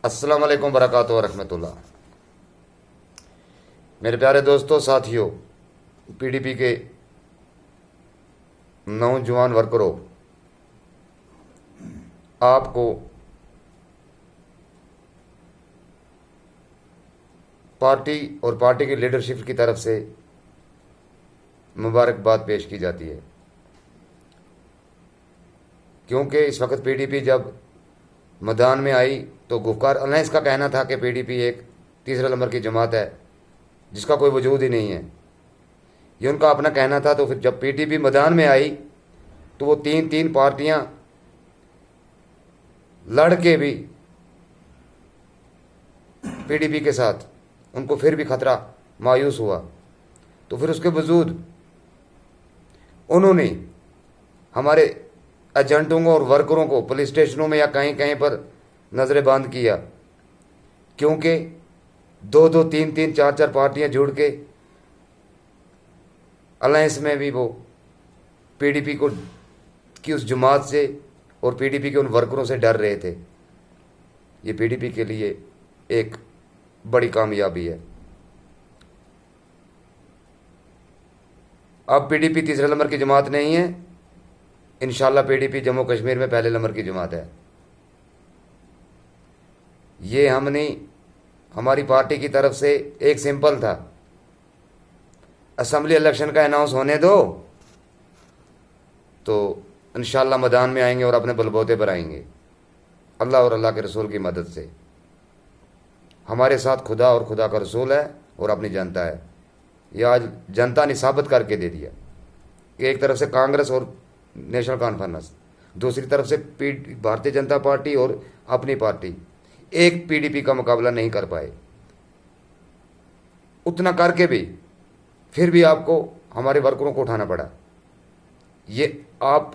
अस्सलाम वालेकुम बरकातुहू व रहमतुल्लाह। मेरे प्यारे दोस्तों, साथियों, पीडीपी के नौजवान वर्करों, आपको पार्टी और पार्टी की लीडरशिप की तरफ से मुबारकबाद पेश की जाती है, क्योंकि इस वक्त पीडीपी जब मैदान में आई तो गुफ्कार अलायंस का कहना था कि पीडीपी एक तीसरे नंबर की जमात है जिसका कोई वजूद ही नहीं है। ये उनका अपना कहना था। तो फिर जब पीडीपी मैदान में आई तो वो तीन तीन पार्टियां लड़ के भी पीडीपी के साथ, उनको फिर भी खतरा मायूस हुआ। तो फिर उसके वजूद उन्होंने हमारे एजेंटों को और वर्करों को पुलिस स्टेशनों में या कहीं कहीं पर नजरें बंद किया, क्योंकि दो दो तीन तीन चार चार पार्टियां जुड़ के अलायंस में भी वो पीडीपी को की उस जमात से और पीडीपी के उन वर्करों से डर रहे थे। ये पीडीपी के लिए एक बड़ी कामयाबी है। अब पीडीपी तीसरे नंबर की जमात नहीं है, इंशाल्लाह पीडीपी जम्मू कश्मीर में पहले नंबर की जमात है। ये हमने हमारी पार्टी की तरफ से एक सिंपल था, असेंबली इलेक्शन का अनाउंस होने दो तो इंशाल्लाह मैदान में आएंगे और अपने बलबूते पर आएंगे, अल्लाह और अल्लाह के रसूल की मदद से। हमारे साथ खुदा और खुदा का रसूल है और अपनी जनता है। यह आज जनता ने साबित करके दे दिया कि एक तरफ से कांग्रेस और नेशनल कॉन्फ्रेंस, दूसरी तरफ से भारतीय जनता पार्टी और अपनी पार्टी एक पीडीपी का मुकाबला नहीं कर पाए। उतना करके भी फिर भी आपको हमारे वर्करों को उठाना पड़ा। ये आप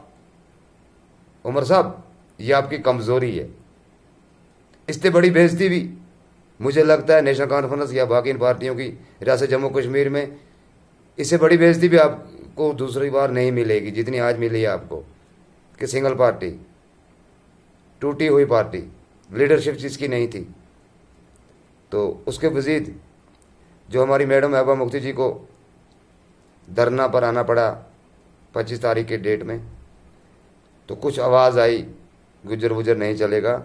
उमर साहब, ये आपकी कमजोरी है। इससे बड़ी बेइज्जती भी मुझे लगता है नेशनल कॉन्फ्रेंस या बाकी इन पार्टियों की रियासत जम्मू कश्मीर में, इससे बड़ी बेइज्जती भी आपको दूसरी बार नहीं मिलेगी जितनी आज मिली है आपको, कि सिंगल पार्टी, टूटी हुई पार्टी, लीडरशिप जिसकी नहीं थी। तो उसके मज़ीद जो हमारी मैडम महबूबा मुफ्ती जी को धरना पर आना पड़ा 25 तारीख के डेट में, तो कुछ आवाज़ आई गुजर वुजर नहीं चलेगा,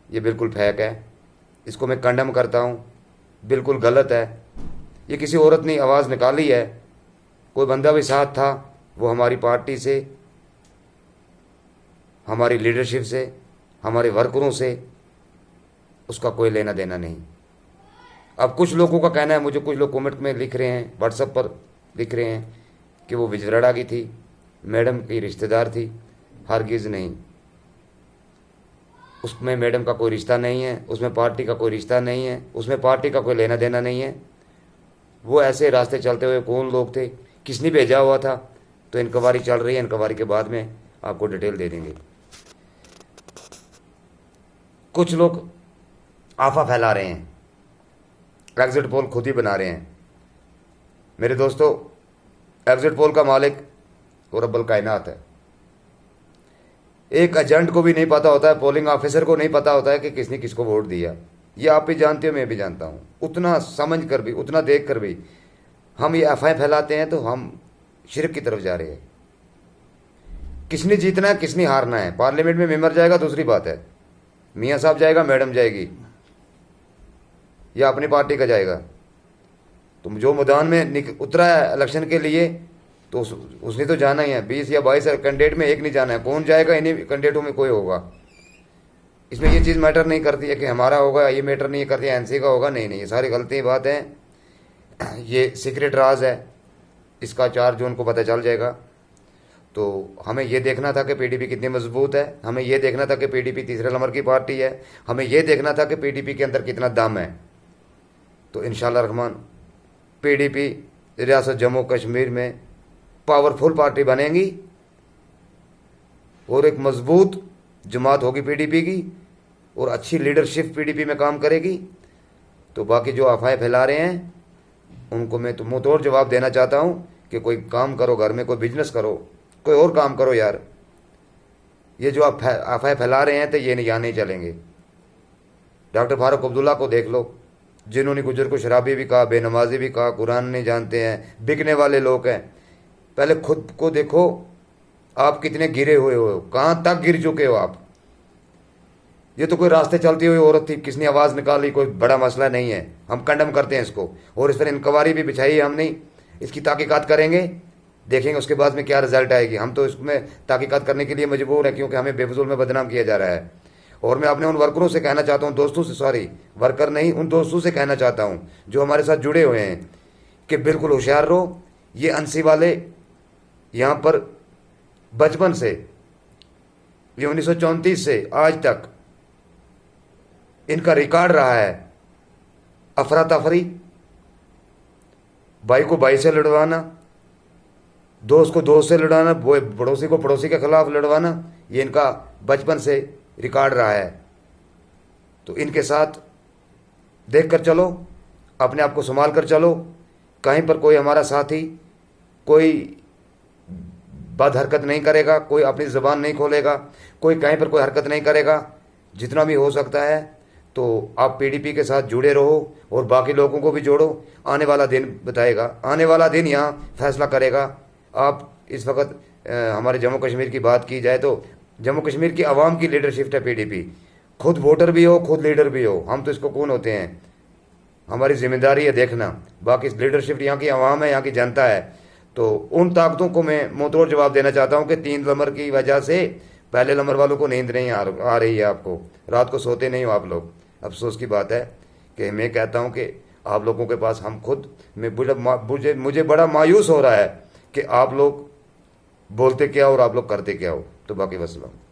ये बिल्कुल फेक है, इसको मैं कंडेम करता हूँ, बिल्कुल गलत है। ये किसी औरत ने आवाज़ निकाली है, कोई बंदा भी साथ था, वो हमारी पार्टी से, हमारी लीडरशिप से, हमारे वर्करों से उसका कोई लेना देना नहीं। अब कुछ लोगों का कहना है, मुझे कुछ लोग कमेंट में लिख रहे हैं, व्हाट्सएप पर लिख रहे हैं कि वो विजयवाड़ा की थी, मैडम की रिश्तेदार थी। हरगिज़ नहीं, उसमें मैडम का कोई रिश्ता नहीं है, उसमें पार्टी का कोई रिश्ता नहीं है, उसमें पार्टी का कोई लेना देना नहीं है। वो ऐसे रास्ते चलते हुए कौन लोग थे, किसने भेजा हुआ था, तो इंक्वायरी चल रही है, इंक्वायरी के बाद में आपको डिटेल दे देंगे। कुछ लोग आफा फैला रहे हैं, एग्जिट पोल खुद ही बना रहे हैं। मेरे दोस्तों, एग्जिट पोल का मालिक वो रब्बुल कायनात है। एक एजेंट को भी नहीं पता होता है, पोलिंग ऑफिसर को नहीं पता होता है कि किसने किसको वोट दिया। ये आप भी जानते हो, मैं भी जानता हूँ। उतना समझ कर भी, उतना देख कर भी हम ये अफवाहें फैलाते हैं, तो हम शिरक की तरफ जा रहे हैं। किसने जीतना है, किसने हारना है। पार्लियामेंट में मेंबर जाएगा दूसरी बात है, मियाँ साहब जाएगा, मैडम जाएगी, या अपनी पार्टी का जाएगा। तो जो मैदान में उतरा है इलेक्शन के लिए, तो उसने तो जाना ही है। 20 या 22 कैंडिडेट में एक नहीं जाना है, कौन जाएगा, इन्हीं कैंडिडेटों में कोई होगा। इसमें ये चीज़ मैटर नहीं करती है कि हमारा होगा, ये मैटर नहीं करती है एनसी का होगा, नहीं नहीं, ये सारी गलती बात है। ये सीक्रेट राज है, इसका 4 जून को पता चल जाएगा। तो हमें ये देखना था कि पीडीपी कितनी मजबूत है, हमें ये देखना था कि पीडीपी तीसरे नंबर की पार्टी है, हमें ये देखना था कि पीडीपी के अंदर कितना दम है। तो इंशाअल्लाह रहमान पीडीपी रियासत जम्मू कश्मीर में पावरफुल पार्टी बनेगी और एक मजबूत जमात होगी पीडीपी की, और अच्छी लीडरशिप पीडीपी में काम करेगी। तो बाकी जो अफवाहें फैला रहे हैं उनको मैं तो मुंह तोड़ जवाब देना चाहता हूं कि कोई काम करो, घर में कोई बिजनेस करो, कोई और काम करो यार। ये जो आप अफवाहें फैला रहे हैं तो ये यहाँ नहीं चलेंगे। डॉक्टर फारूक अब्दुल्ला को देख लो, जिन्होंने गुजर को शराबी भी कहा, बेनमाजी भी कहा, कुरान नहीं जानते हैं, बिकने वाले लोग हैं। पहले खुद को देखो, आप कितने गिरे हुए हो, कहाँ तक गिर चुके हो आप। ये तो कोई रास्ते चलती हुई औरत थी, किसने आवाज़ निकाली, कोई बड़ा मसला नहीं है, हम कंडम करते हैं इसको। और इस पर इंक्वायरी भी बिछाई है हमने, इसकी तहकीकात करेंगे, देखेंगे उसके बाद में क्या रिजल्ट आएगी। हम तो इसमें तहकीकात करने के लिए मजबूर हैं, क्योंकि हमें बेफजूल में बदनाम किया जा रहा है। और मैं अपने उन वर्करों से कहना चाहता हूँ, दोस्तों से, सॉरी वर्कर नहीं, उन दोस्तों से कहना चाहता हूँ जो हमारे साथ जुड़े हुए हैं, कि बिल्कुल होशियार रहो। ये अंसी वाले यहाँ पर बचपन से, ये 1934 से आज तक इनका रिकॉर्ड रहा है अफरा तफरी, भाई को भाई से लड़वाना, दोस्त को दोस्त से लड़वाना, पड़ोसी को पड़ोसी के खिलाफ लड़वाना, ये इनका बचपन से रिकॉर्ड रहा है। तो इनके साथ देख कर चलो, अपने आप को संभाल कर चलो। कहीं पर कोई हमारा साथी कोई बद हरकत नहीं करेगा, कोई अपनी ज़बान नहीं खोलेगा, कोई कहीं पर कोई हरकत नहीं करेगा। जितना भी हो सकता है तो आप पीडीपी के साथ जुड़े रहो और बाकी लोगों को भी जोड़ो। आने वाला दिन बताएगा, आने वाला दिन यहाँ फैसला करेगा। आप इस वक्त हमारे जम्मू कश्मीर की बात की जाए तो जम्मू कश्मीर की आवाम की लीडरशिप है पीडीपी। खुद वोटर भी हो, खुद लीडर भी हो, हम तो इसको कौन होते हैं, हमारी जिम्मेदारी है देखना। बाकी लीडरशिप यहाँ की आवाम है, यहाँ की जनता है। तो उन ताकतों को मैं मुंहतोड़ जवाब देना चाहता हूँ कि 3 नंबर की वजह से पहले नंबर वालों को नींद नहीं आ रही है, आपको रात को सोते नहीं हो आप लोग। अफसोस की बात है कि मैं कहता हूँ कि आप लोगों के पास हम खुद, मुझे बड़ा मायूस हो रहा है कि आप लोग बोलते क्या और आप लोग करते क्या हो। तो बाकी वसलाम।